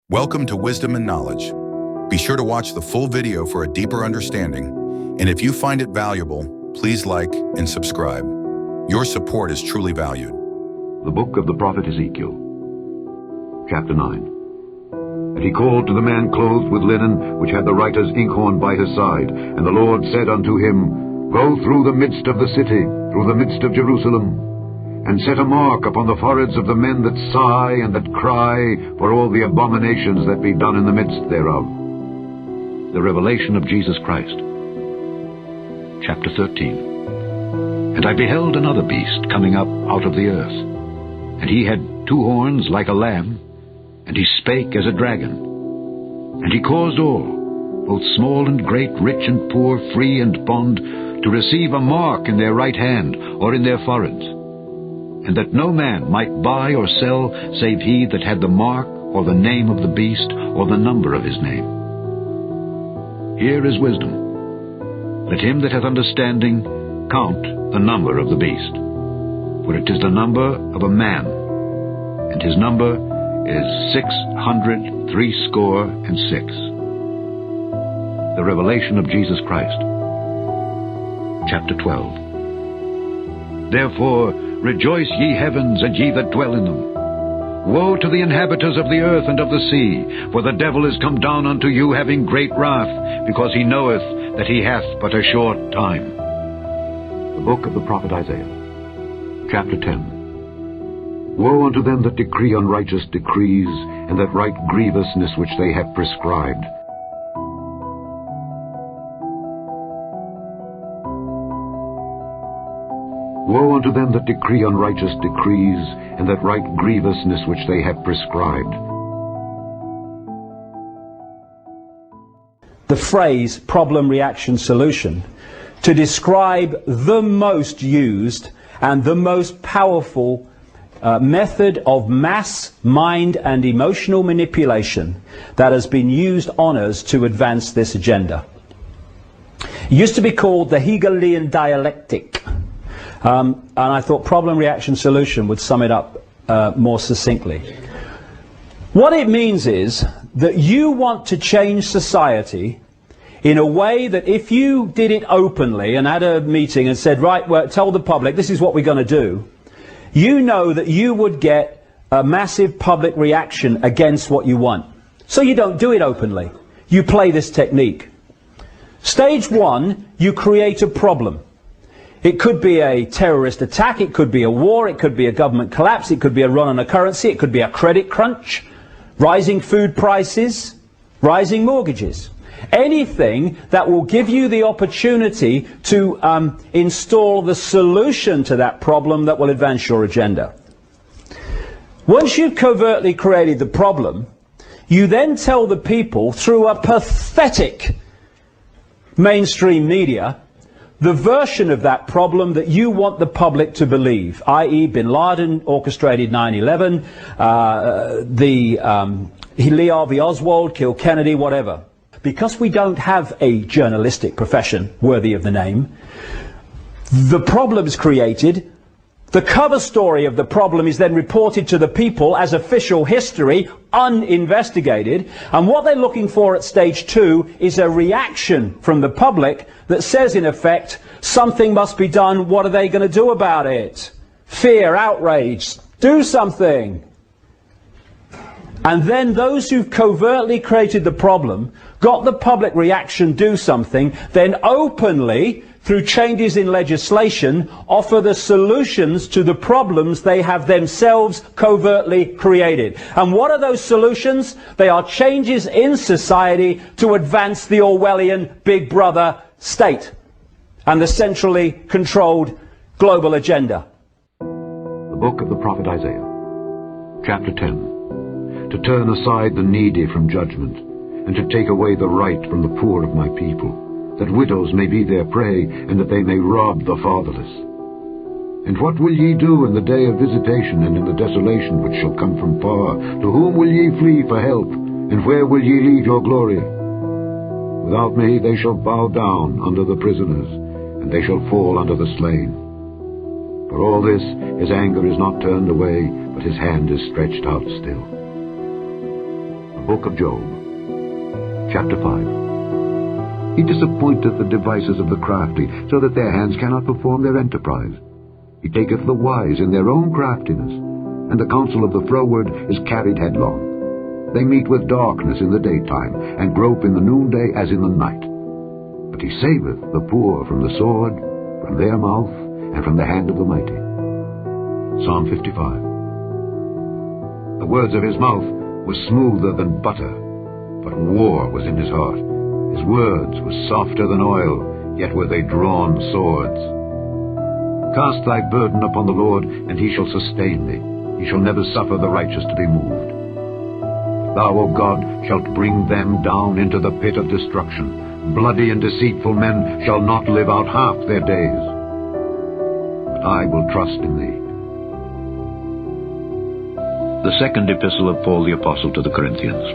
Welcome to Wisdom and Knowledge. Be sure to watch the full video for a deeper understanding, and if you find it valuable, please like and subscribe. Your support is truly valued. The book of the prophet Ezekiel, chapter 9. And he called to the man clothed with linen, which had the writer's inkhorn by his side. And the Lord said unto him, Go through the midst of the city, through the midst of Jerusalem, and set a mark upon the foreheads of the men that sigh and that cry for all the abominations that be done in the midst thereof. The revelation of Jesus Christ. Chapter 13. And I beheld another beast coming up out of the earth. And he had two horns like a lamb, and he spake as a dragon. And he caused all, both small and great, rich and poor, free and bond, to receive a mark in their right hand or in their foreheads, and that no man might buy or sell save he that had the mark or the name of the beast or the number of his name. Here is wisdom. Let him that hath understanding count the number of the beast, for it is the number of a man, and his number is 666. The revelation of Jesus Christ. Chapter 12. Therefore rejoice, ye heavens, and ye that dwell in them. Woe to the inhabitants of the earth and of the sea, for the devil is come down unto you, having great wrath, because he knoweth that he hath but a short time. The book of the prophet Isaiah, chapter 10. Woe unto them that decree unrighteous decrees, and that write grievousness which they have prescribed. Woe unto them that decree unrighteous decrees, and that write grievousness which they have prescribed. The phrase problem, reaction, solution to describe the most used and the most powerful method of mass, mind and emotional manipulation that has been used on us to advance this agenda. It used to be called the Hegelian dialectic. And I thought problem, reaction, solution would sum it up more succinctly. What it means is that you want to change society in a way that if you did it openly and had a meeting and said, right, well, tell the public this is what we're going to do, you know that you would get a massive public reaction against what you want. So you don't do it openly. You play this technique. Stage one, you create a problem. It could be a terrorist attack, it could be a war, it could be a government collapse, it could be a run on a currency, it could be a credit crunch, rising food prices, rising mortgages. Anything that will give you the opportunity to install the solution to that problem that will advance your agenda. Once you've covertly created the problem, you then tell the people through a pathetic mainstream media the version of that problem that you want the public to believe, i.e. Bin Laden orchestrated 9/11, Lee Harvey Oswald killed Kennedy, whatever. Because we don't have a journalistic profession worthy of the name, the problem is created. The cover story of the problem is then reported to the people as official history, uninvestigated, and what they're looking for at stage two is a reaction from the public that says, in effect, something must be done, what are they going to do about it? Fear, outrage, do something. And then those who've covertly created the problem, got the public reaction, do something, then openly, through changes in legislation, offer the solutions to the problems they have themselves covertly created. And what are those solutions? They are changes in society to advance the Orwellian Big Brother state and the centrally controlled global agenda. The book of the prophet Isaiah, chapter 10. To turn aside the needy from judgment, and to take away the right from the poor of my people, that widows may be their prey, and that they may rob the fatherless. And what will ye do in the day of visitation, and in the desolation which shall come from far? To whom will ye flee for help, and where will ye leave your glory? Without me they shall bow down under the prisoners, and they shall fall under the slain. For all this his anger is not turned away, but his hand is stretched out still. Book of Job, chapter 5. He disappointeth the devices of the crafty, so that their hands cannot perform their enterprise. He taketh the wise in their own craftiness, and the counsel of the froward is carried headlong. They meet with darkness in the daytime, and grope in the noonday as in the night. But he saveth the poor from the sword, from their mouth, and from the hand of the mighty. Psalm 55. The words of his mouth were smoother than butter, but war was in his heart. His words were softer than oil, yet were they drawn swords. Cast thy burden upon the Lord, and he shall sustain thee. He shall never suffer the righteous to be moved. Thou, O God, shalt bring them down into the pit of destruction. Bloody and deceitful men shall not live out half their days. But I will trust in thee. The second epistle of Paul the Apostle to the Corinthians,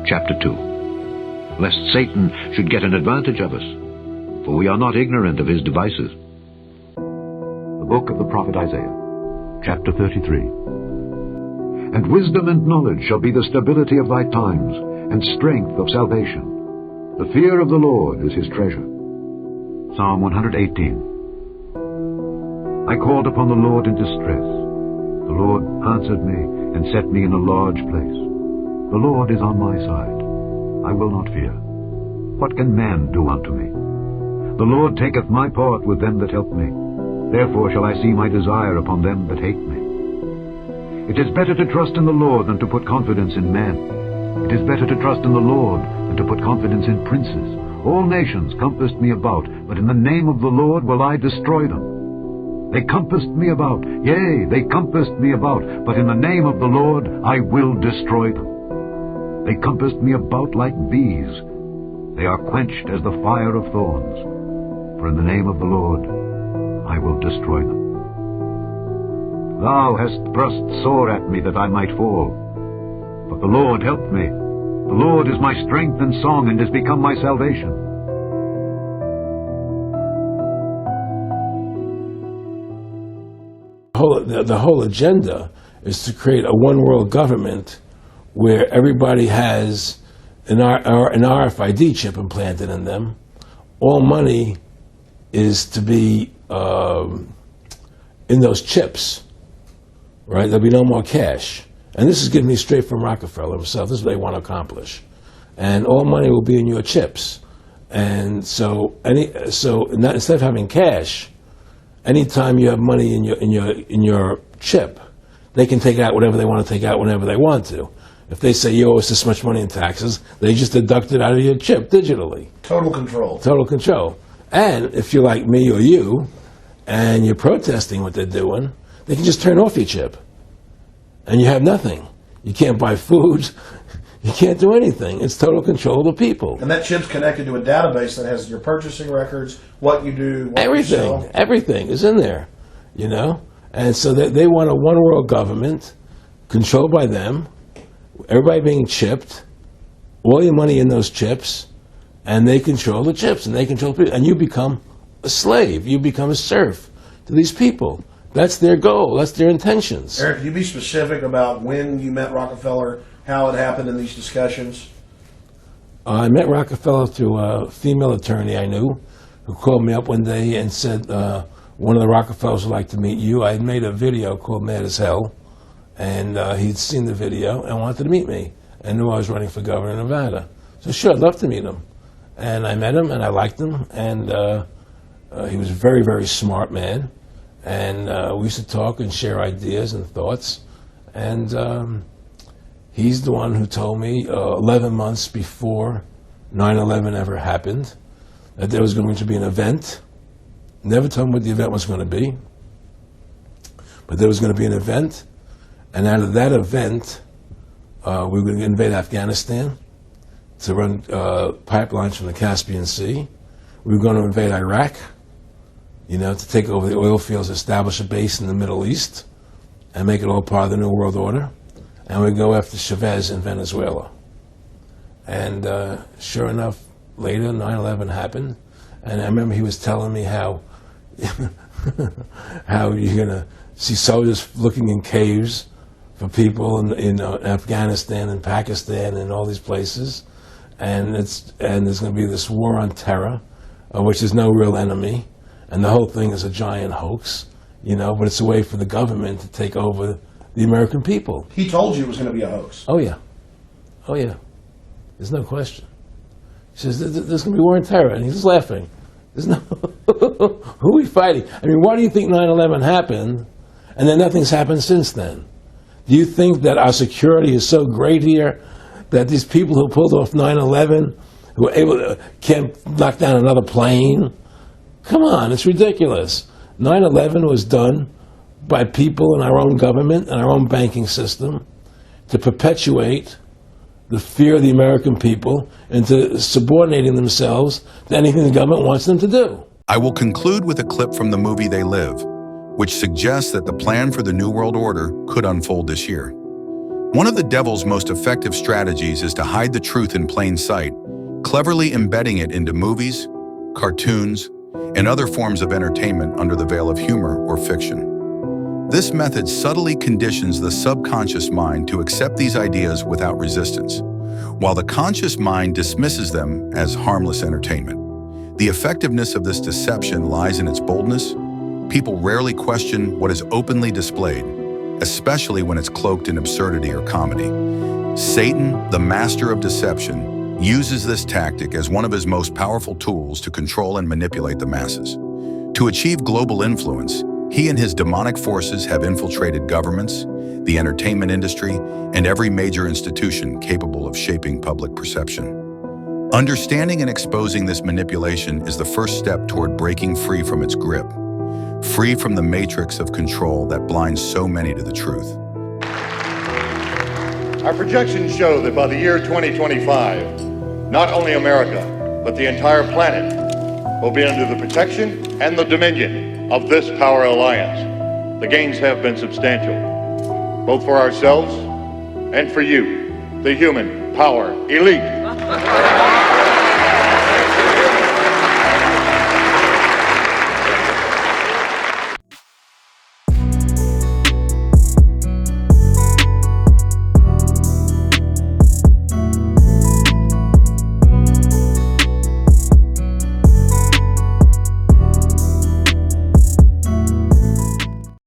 chapter 2. Lest Satan should get an advantage of us, for we are not ignorant of his devices. The book of the prophet Isaiah, chapter 33. And wisdom and knowledge shall be the stability of thy times, and strength of salvation. The fear of the Lord is his treasure. Psalm 118. I called upon the Lord in distress. The Lord answered me and set me in a large place. The Lord is on my side. I will not fear. What can man do unto me? The Lord taketh my part with them that help me. Therefore shall I see my desire upon them that hate me. It is better to trust in the Lord than to put confidence in man. It is better to trust in the Lord than to put confidence in princes. All nations compassed me about, but in the name of the Lord will I destroy them. They compassed me about, yea, they compassed me about, but in the name of the Lord I will destroy them. They compassed me about like bees. They are quenched as the fire of thorns. For in the name of the Lord I will destroy them. Thou hast thrust sore at me that I might fall. But the Lord helped me. The Lord is my strength and song, and is become my salvation. The whole agenda is to create a one-world government where everybody has an RFID chip implanted in them. All money is to be in those chips, right? There'll be no more cash. And this is getting me straight from Rockefeller himself. This is what they want to accomplish. And all money will be in your chips. And so instead of having cash, anytime you have money in your chip, they can take out whatever they want to take out whenever they want to. If they say you owe us this much money in taxes, they just deduct it out of your chip digitally. Total control. Total control. And if you're like me or you, and you're protesting what they're doing, they can just turn off your chip. And you have nothing. You can't buy food. You can't do anything. It's total control of the people. And that chip's connected to a database that has your purchasing records, what you do, what you sell. Everything is in there, you know? And so they want a one-world government controlled by them, everybody being chipped, all your money in those chips, and they control the chips, and they control people. And you become a slave. You become a serf to these people. That's their goal. That's their intentions. Eric, can you be specific about when you met Rockefeller, how it happened in these discussions? I met Rockefeller through a female attorney I knew who called me up one day and said, one of the Rockefellers would like to meet you. I had made a video called Mad as Hell, and he'd seen the video and wanted to meet me and knew I was running for governor of Nevada. So sure, I'd love to meet him. And I met him, and I liked him, and he was a very, very smart man. And we used to talk and share ideas and thoughts. And he's the one who told me 11 months before 9/11 ever happened that there was going to be an event. Never told him what the event was going to be. But there was going to be an event. And out of that event, we were going to invade Afghanistan to run pipelines from the Caspian Sea. We were going to invade Iraq, to take over the oil fields, establish a base in the Middle East, and make it all part of the New World Order. And we go after Chavez in Venezuela. And sure enough, later, 9/11 happened. And I remember he was telling me how you're going to see soldiers looking in caves for people in Afghanistan and Pakistan and all these places, and there's going to be this war on terror, which is no real enemy, and the whole thing is a giant hoax, but it's a way for the government to take over the American people. He told you it was going to be a hoax. Oh yeah, there's no question. He says there's going to be war on terror, and he's just laughing. There's no who are we fighting? I mean, why do you think 9/11 happened, and then nothing's happened since then? Do you think that our security is so great here that these people who pulled off 9/11, who were able to, can't knock down another plane? Come on, it's ridiculous. 9/11 was done by people in our own government and our own banking system to perpetuate the fear of the American people into subordinating themselves to anything the government wants them to do. I will conclude with a clip from the movie They Live, which suggests that the plan for the New World Order could unfold this year. One of the devil's most effective strategies is to hide the truth in plain sight, cleverly embedding it into movies, cartoons, and other forms of entertainment under the veil of humor or fiction. This method subtly conditions the subconscious mind to accept these ideas without resistance, while the conscious mind dismisses them as harmless entertainment. The effectiveness of this deception lies in its boldness. People rarely question what is openly displayed, especially when it's cloaked in absurdity or comedy. Satan, the master of deception, uses this tactic as one of his most powerful tools to control and manipulate the masses. To achieve global influence, he and his demonic forces have infiltrated governments, the entertainment industry, and every major institution capable of shaping public perception. Understanding and exposing this manipulation is the first step toward breaking free from its grip, free from the matrix of control that blinds so many to the truth. Our projections show that by the year 2025, not only America, but the entire planet will be under the protection and the dominion of this power alliance. The gains have been substantial, both for ourselves and for you, the human power elite.